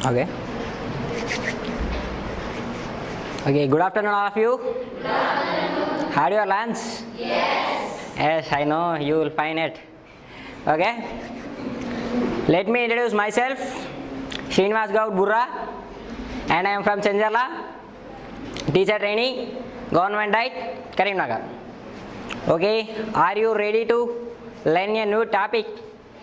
Okay. Okay, good afternoon all of you. Good afternoon. Had your lunch? Yes. Yes, I know you will find it. Okay. Let me introduce myself. Srinivas Gaud Burra, and I am from Chenjala, teacher trainee, Government Diet, Karimnagar. Okay, are you ready to learn a new topic?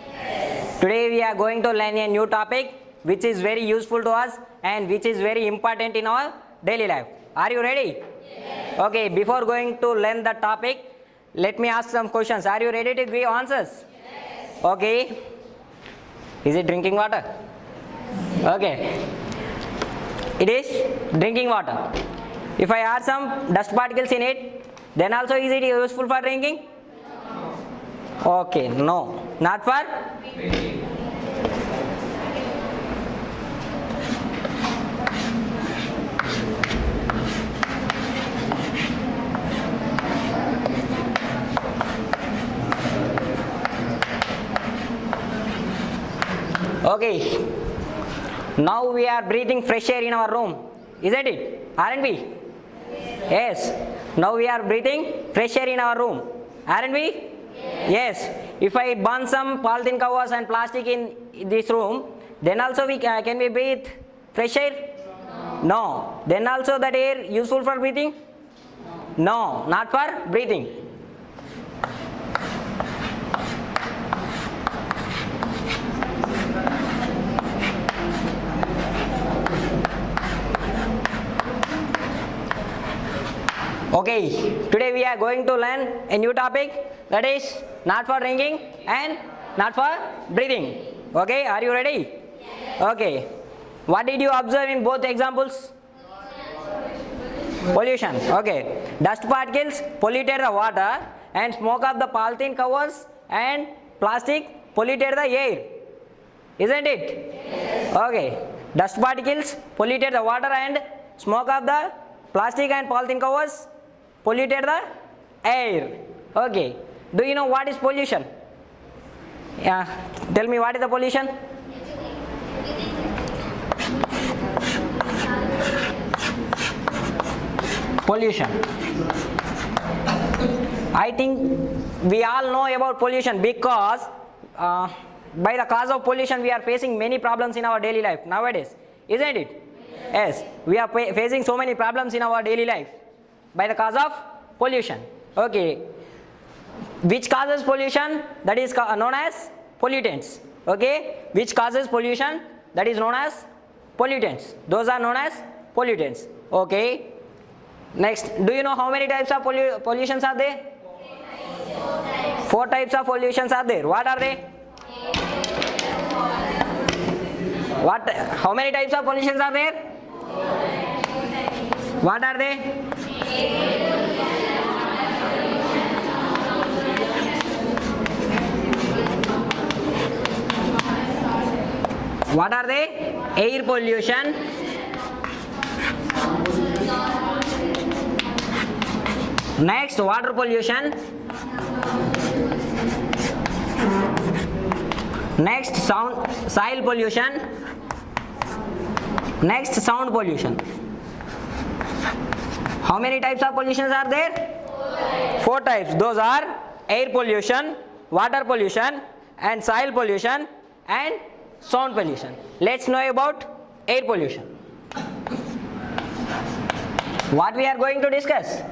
Yes. Today we are going to learn a new topic which is very useful to us and which is very important in our daily life. Are you ready? Yes. Okay, before going to learn the topic, let me ask some questions. Are you ready to give answers? Yes. Okay. Is it drinking water? Okay. It is drinking water. If I add some dust particles in it, then also is it useful for drinking? No. Okay, no. Not for? Okay. Now we are breathing fresh air in our room, isn't it? Aren't we? Yes. Now we are breathing fresh air in our room, aren't we? Yes. If I burn some polythene covers and plastic in this room, then also we can we breathe fresh air? No. Then also that air useful for breathing? No, not for breathing. Okay, today we are going to learn a new topic, that is not for drinking and not for breathing. Okay, are you ready? Yes. Okay, what did you observe in both examples? Pollution. Okay, dust particles polluted the water and smoke of the polythene covers and plastic polluted the air, isn't it? Yes. Okay, dust particles polluted the water and smoke of the plastic and polythene covers polluted the air. Okay, do you know what is pollution? Yeah, tell me what is the pollution? Pollution. I think we all know about pollution because by the cause of pollution we are facing many problems in our daily life nowadays, isn't it? Yes, we are facing so many problems in our daily life by the cause of pollution. Okay, which causes pollution? That is known as pollutants. Okay, which causes pollution? That is known as pollutants. Those are known as pollutants. Okay, next, do you know how many types of pollutions are there? 4 types of pollutions are there. What are they? What? How many types of pollutions are there? What are they? What are they? Air pollution, next water pollution, next soil pollution, next sound pollution. How many types of pollutions are there? 4 types. Those are air pollution, water pollution, and soil pollution, and sound pollution. Let's know about air pollution. What we are going to discuss?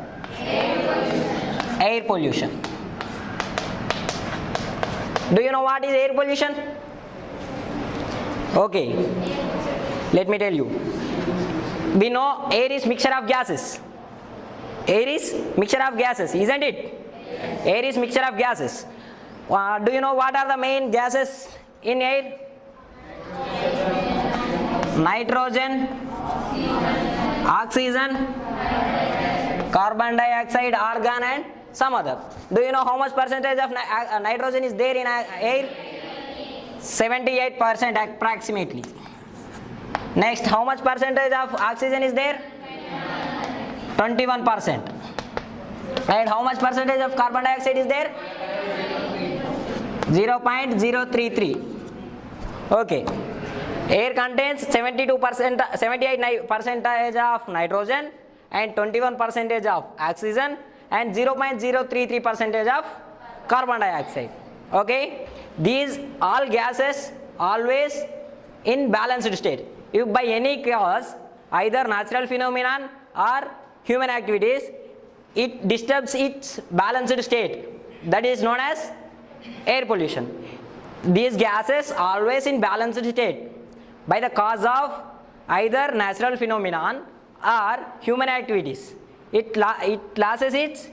Air pollution. Do you know what is air pollution? Okay, let me tell you. We know air is mixture of gases. Air is mixture of gases, isn't it? Yes. Air is mixture of gases. Do you know what are the main gases in air? Nitrogen, oxygen, carbon dioxide, argon, and some other. Do you know how much percentage of nitrogen is there in air? 78% approximately. Next, how much percentage of oxygen is there? 21%. And how much percentage of carbon dioxide is there? 0.033. Okay. Air contains 78 percentage of nitrogen and 21 percentage of oxygen and 0.033 percentage of carbon dioxide. Okay, these all gases always in balanced state. If by any cause, either natural phenomenon or human activities, it disturbs its balanced state, that is known as air pollution. These gases always in balanced state by the cause of either natural phenomenon or human activities. It loses its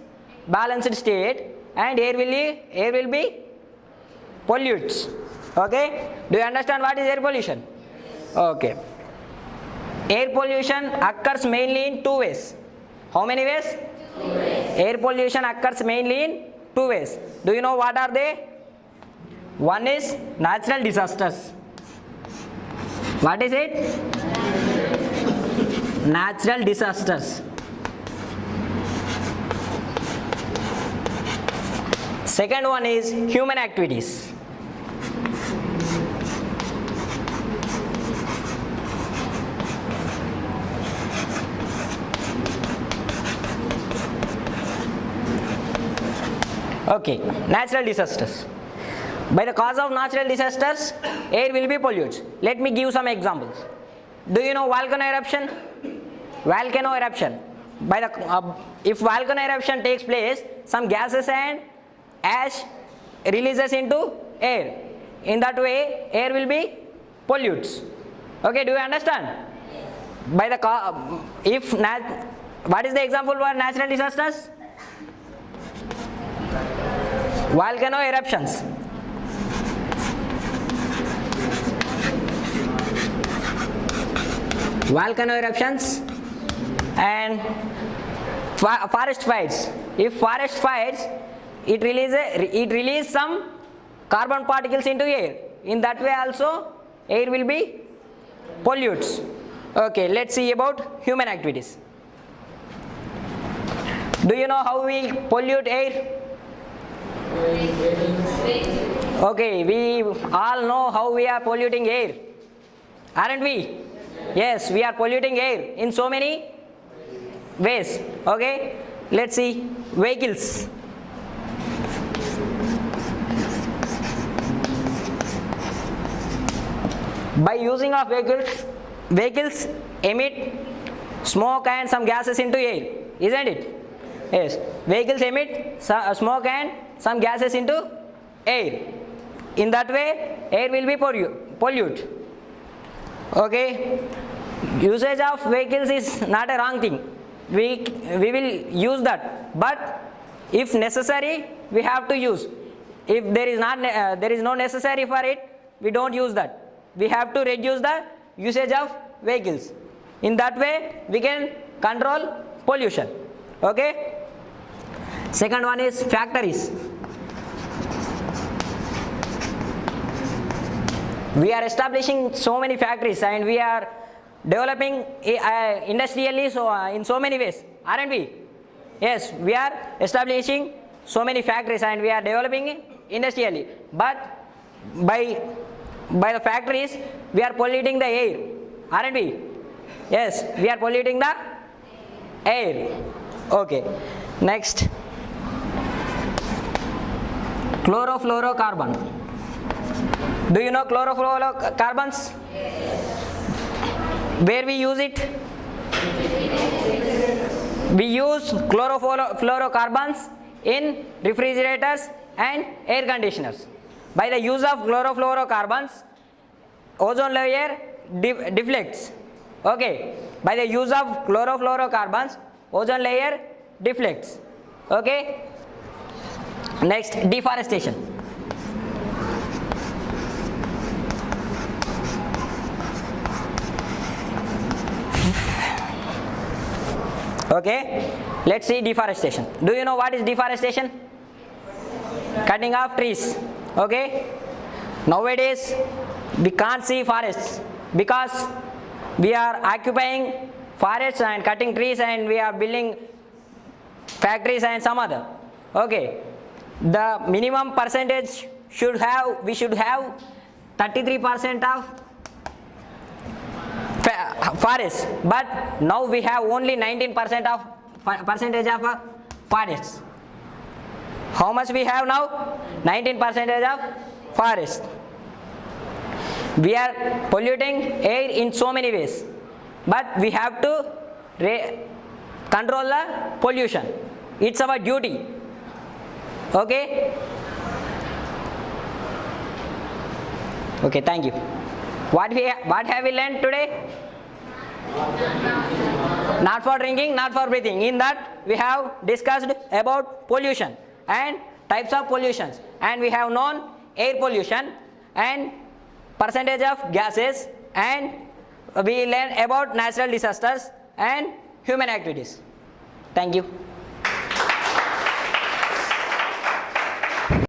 balanced state and air will be pollutes. Okay, do you understand what is air pollution? Okay, air pollution occurs mainly in two ways. How many ways? Air pollution occurs mainly in two ways. Do you know what are they? One is natural disasters. What is it? Natural disasters. Second one is human activities. Okay, natural disasters. By the cause of natural disasters, air will be polluted. Let me give some examples. Do you know volcano eruption? Volcano eruption. By the if volcano eruption takes place, some gases and ash releases into air. In that way, air will be pollutes. Okay, do you understand? By the what is the example for natural disasters? Volcano eruptions. Volcano eruptions and forest fires. If forest fires, it releases some carbon particles into air. In that way also air will be pollutes. Okay, let's see about human activities. Do you know how we pollute air? Okay, we all know how we are polluting air, aren't we? Yes, we are polluting air in so many ways. Okay, let's see. Vehicles. By using of vehicles emit smoke and some gases into air, isn't it? Yes, vehicles emit smoke and some gases into air. In that way, air will be pollute. Okay, usage of vehicles is not a wrong thing. We will use that, but if necessary, we have to use. If there is no necessary for it, we don't use that. We have to reduce the usage of vehicles. In that way, we can control pollution. Okay. Second one is factories. We are establishing so many factories and we are developing industrially in so many ways, aren't we? Yes, we are establishing so many factories and we are developing industrially. But by the factories, we are polluting the air, aren't we? Yes, we are polluting the air. Okay, next. Chlorofluorocarbon. Do you know chlorofluorocarbons? Where we use it? We use chlorofluorocarbons in refrigerators and air conditioners. By the use of chlorofluorocarbons, ozone layer deflects. Okay, by the use of chlorofluorocarbons, ozone layer deflects. Okay. Next, deforestation. Okay, let's see deforestation. Do you know what is deforestation? Cutting off trees. Okay, nowadays we can't see forests because we are occupying forests and cutting trees and we are building factories and some other. Okay, the minimum percentage we should have 33% of forests, but now we have only 19% of percentage of forests. How much we have now? 19% of forest. We are polluting air in so many ways, but we have to control the pollution. It's our duty. Okay? Okay, thank you. What have we learned today? Not for drinking, not for breathing. In that we have discussed about pollution and types of pollutions, and we have known air pollution and percentage of gases, and we learned about natural disasters and human activities. Thank you.